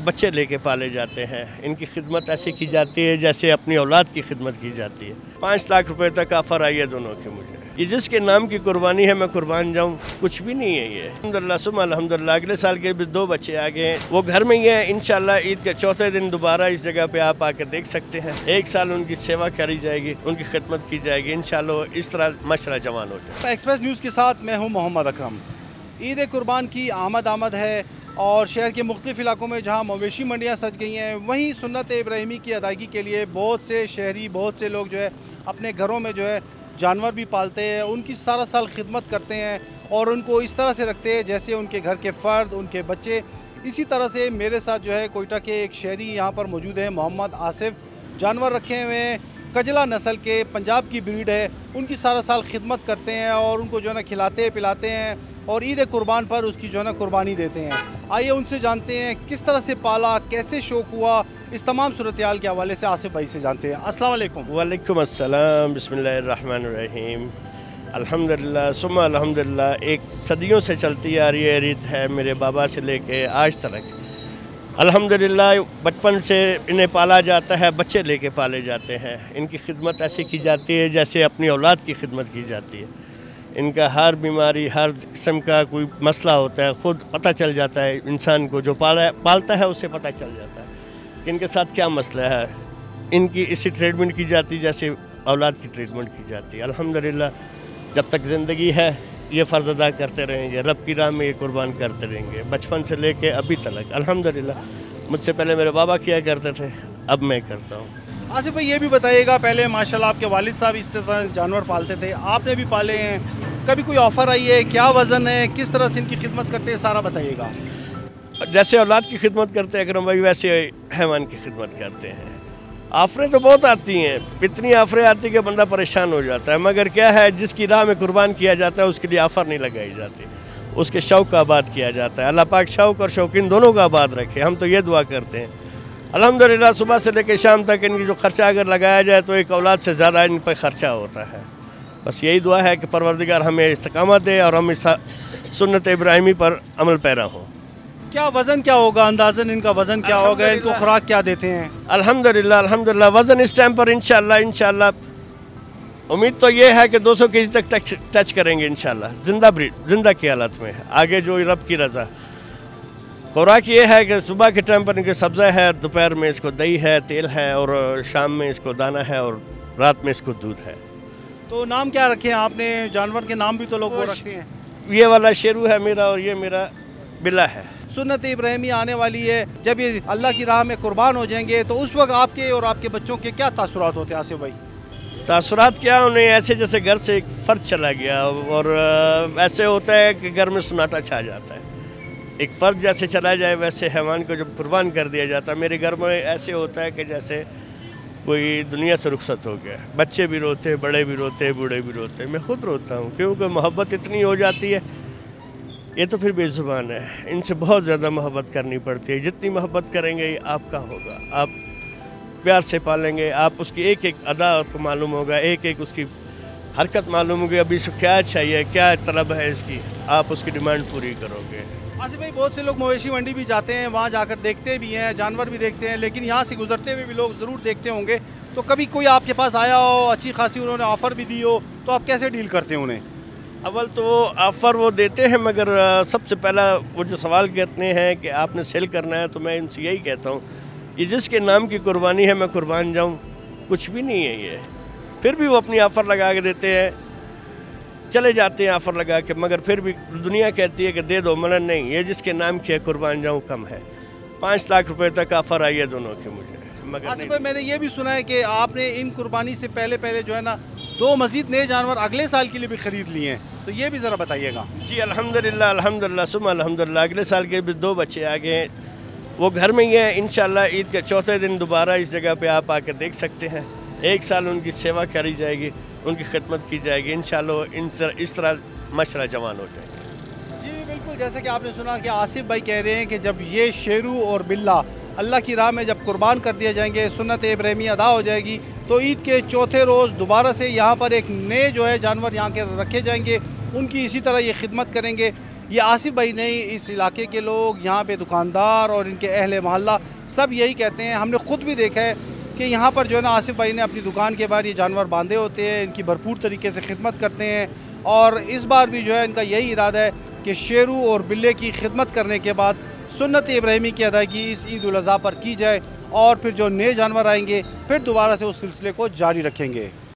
बच्चे लेके पाले जाते हैं। इनकी खिदमत ऐसे की जाती है जैसे अपनी औलाद की खिदमत की जाती है। 5 लाख रुपए तक ऑफर आई है दोनों की मुझे। ये जिसके नाम की कुर्बानी है मैं कुर्बान जाऊँ, कुछ भी नहीं है ये। अल्हम्दुलिल्लाह सुम्मा अल्हम्दुलिल्लाह। अगले साल के भी 2 बच्चे आ गए हैं, वो घर में ही हैं। इंशाल्लाह ईद के चौथे दिन दोबारा इस जगह पे आप आकर देख सकते हैं। 1 साल उनकी सेवा करी जाएगी, उनकी खिदमत की जाएगी। इंशाल्लाह इस तरह माशाल्लाह जवान हो जाए। एक्सप्रेस न्यूज़ के साथ मैं हूँ मोहम्मद अकरम। ईद कुर्बान की आमद है और शहर के मुख्तलिफ इलाकों में जहाँ मवेशी मंडियाँ सज गई हैं, वहीं सुन्नत इब्राहिमी की अदायगी के लिए बहुत से शहरी, बहुत से लोग जो है अपने घरों में जो है जानवर भी पालते हैं, उनकी सारा साल खिदमत करते हैं और उनको इस तरह से रखते हैं जैसे उनके घर के फ़र्द, उनके बच्चे। इसी तरह से मेरे साथ जो है कोयटा के एक शहरी यहाँ पर मौजूद है, मोहम्मद आसिफ। जानवर रखे हुए हैं, कजला नस्ल के, पंजाब की ब्रीड है। उनकी सारा साल खिदमत करते हैं और उनको जो है ना खिलाते पिलाते हैं और ईद कुर्बान पर उसकी जो है ना कुर्बानी देते हैं। आइए उनसे जानते हैं किस तरह से पाला, कैसे शौक़ हुआ, इस तमाम सूरत-ए-हाल के हवाले से आसिफ भाई से जानते हैं। अस्सलाम वालेकुम। वालेकुम अस्सलाम। बिस्मिल्लाहिर्रहमानिर्रहीम। अल्हम्दुलिल्लाह सुम्मा अल्हम्दुलिल्लाह। एक सदियों से चलती आ रही है रीत है मेरे बाबा से लेके आज तक। अल्हम्दुलिल्लाह बचपन से इन्हें पाला जाता है, बच्चे लेके पाले जाते हैं। इनकी खिदमत ऐसे की जाती है जैसे अपनी औलाद की खिदमत की जाती है। इनका हर बीमारी, हर किस्म का कोई मसला होता है, ख़ुद पता चल जाता है इंसान को, जो पालता है उससे पता चल जाता है कि इनके साथ क्या मसला है। इनकी इसी ट्रीटमेंट की जाती है जैसे औलाद की ट्रीटमेंट की जाती है। अल्हम्दुलिल्लाह जब तक ज़िंदगी है ये फ़र्ज़ अदा करते रहेंगे, रब की राह में ये कुर्बान करते रहेंगे, बचपन से लेके अभी तक। अल्हम्दुलिल्लाह मुझसे पहले मेरे बाबा किया करते थे, अब मैं करता हूँ। आसिफ भाई ये भी बताइएगा, पहले माशाल्लाह आपके वालिद साहब इस तरह जानवर पालते थे, आपने भी पाले हैं, कभी कोई ऑफ़र आई है, क्या वज़न है, किस तरह से इनकी खिदमत करते हैं, सारा बताइएगा। जैसे औलाद की खिदमत करते हैं अकरम भाई, वैसे हैवान की खिदमत करते हैं। आफरें तो बहुत आती हैं, इतनी आफरें आती कि बंदा परेशान हो जाता है, मगर क्या है जिसकी राह में कुर्बान किया जाता है उसके लिए आफर नहीं लगाई जाती, उसके शौक़ का आबाद किया जाता है। अल्लाह पाक शौक़ और शौकीन दोनों का आबाद रखे, हम तो ये दुआ करते हैं। अल्हम्दुलिल्लाह सुबह से लेकर शाम तक इनकी जो ख़र्चा अगर लगाया जाए तो एक औलाद से ज़्यादा इन पर ख़र्चा होता है। बस यही दुआ है कि परवरदिगार हमें इस्तकामत दे और हम इस सुन्नत इब्राहिमी पर अमल पैरा हो। क्या वज़न क्या होगा, अंदाज़न इनका वज़न क्या होगा, इनको खुराक क्या देते हैं? अल्हम्दुलिल्लाह वज़न इस टाइम पर इंशाल्लाह उम्मीद तो ये है कि 200 केजी तक टच करेंगे इंशाल्लाह, जिंदा की हालत में। आगे जो रब की रज़ा। खुराक ये है कि सुबह के टाइम पर इनके सब्ज़ा है, दोपहर में इसको दही है, तेल है और शाम में इसको दाना है और रात में इसको दूध है। तो नाम क्या रखे हैं आपने? जानवर के नाम भी तो लोग रखते हैं। ये वाला शेरू है मेरा और ये मेरा बिल्ला है। सुन्नत इब्राहिमी आने वाली है, जब ये अल्लाह की राह में कुर्बान हो जाएंगे तो उस वक्त आपके और आपके बच्चों के क्या तासुरात होते हैं आसिफ भाई? तासुरात क्या, उन्हें ऐसे जैसे घर से एक फ़र्द चला गया और ऐसे होता है कि घर में सन्नाटा छा जाता है। एक फ़र्द जैसे चला जाए वैसे हैवान को जब कुर्बान कर दिया जाता है, मेरे घर में ऐसे होता है कि जैसे कोई दुनिया से रुखसत हो गया। बच्चे भी रोते, बड़े भी रोते, बूढ़े भी रोते, मैं ख़ुद रोता हूँ क्योंकि मोहब्बत इतनी हो जाती है। ये तो फिर बेज़ुबान है, इनसे बहुत ज़्यादा मोहब्बत करनी पड़ती है। जितनी मोहब्बत करेंगे ये आपका होगा, आप प्यार से पालेंगे, आप उसकी एक एक अदा आपको मालूम होगा, एक एक उसकी हरकत मालूम होगी। अभी इसको क्या चाहिए, क्या तलब है इसकी, आप उसकी डिमांड पूरी करोगे। आसिफ भाई बहुत से लोग मवेशी मंडी भी जाते हैं, वहाँ जाकर देखते भी हैं, जानवर भी देखते हैं, लेकिन यहाँ से गुजरते हुए भी लोग ज़रूर देखते होंगे। तो कभी कोई आपके पास आया हो, अच्छी खासी उन्होंने ऑफ़र भी दी हो, तो आप कैसे डील करते हैं उन्हें? अव्वल तो ऑफ़र वो देते हैं, मगर सबसे पहला वो जो सवाल कहते हैं कि आपने सेल करना है, तो मैं इनसे यही कहता हूँ ये जिसके नाम की कुर्बानी है मैं कुर्बान जाऊँ, कुछ भी नहीं है ये। फिर भी वो अपनी ऑफ़र लगा के देते हैं, चले जाते हैं ऑफ़र लगा के, मगर फिर भी दुनिया कहती है कि दे दो, मगर नहीं, ये जिसके नाम की है कुर्बान जाऊँ कम है। 5 लाख रुपए तक ऑफ़र आई है दोनों की मुझे, मगर आसिफ भाई मैंने ये भी सुना है कि आपने इन कुर्बानी से पहले जो है ना 2 मज़ीद नए जानवर अगले साल के लिए भी ख़रीद लिए हैं, तो ये भी ज़रा बताइएगा। जी अल्हम्दुलिल्लाह सुम्मा अल्हम्दुलिल्लाह। अगले साल के भी 2 बच्चे आ गए हैं, वो घर में ही हैं। इंशाल्लाह ईद के चौथे दिन दोबारा इस जगह पे आप आकर देख सकते हैं। 1 साल उनकी सेवा करी जाएगी, उनकी खिदमत की जाएगी। इंशाल्लाह इस तरह माशाल्लाह जवान हो जाएंगे। जी बिल्कुल, जैसे कि आपने सुना कि आसिफ भाई कह रहे हैं कि जब ये शेरू और बिल्ला अल्लाह की राह में जब कुर्बान कर दिए जाएंगे, सुन्नत इब्राहिमी अदा हो जाएगी, तो ईद के चौथे रोज़ दोबारा से यहाँ पर एक नए जो है जानवर यहाँ के रखे जाएंगे, उनकी इसी तरह ये खिदमत करेंगे। یہ آصف بھائی نہیں، اس علاقے کے لوگ، یہاں پہ دکاندار اور ان کے اہل محلہ سب یہی کہتے ہیں. ہم نے خود بھی دیکھا ہے کہ یہاں پر جو ہے نا آصف بھائی نے اپنی دکان کے باہر یہ جانور باندھے ہوتے ہیں، ان کی بھرپور طریقے سے خدمت کرتے ہیں. اور اس بار بھی جو ہے ان کا یہی ارادہ ہے کہ شیرو اور بلے کی خدمت کرنے کے بعد سنت ابراہیمی کی ادائیگی اس عید الاضحیٰ پر کی جائے، اور پھر جو نئے جانور آئیں گے پھر دوبارہ سے اس سلسلے کو جاری رکھیں گے.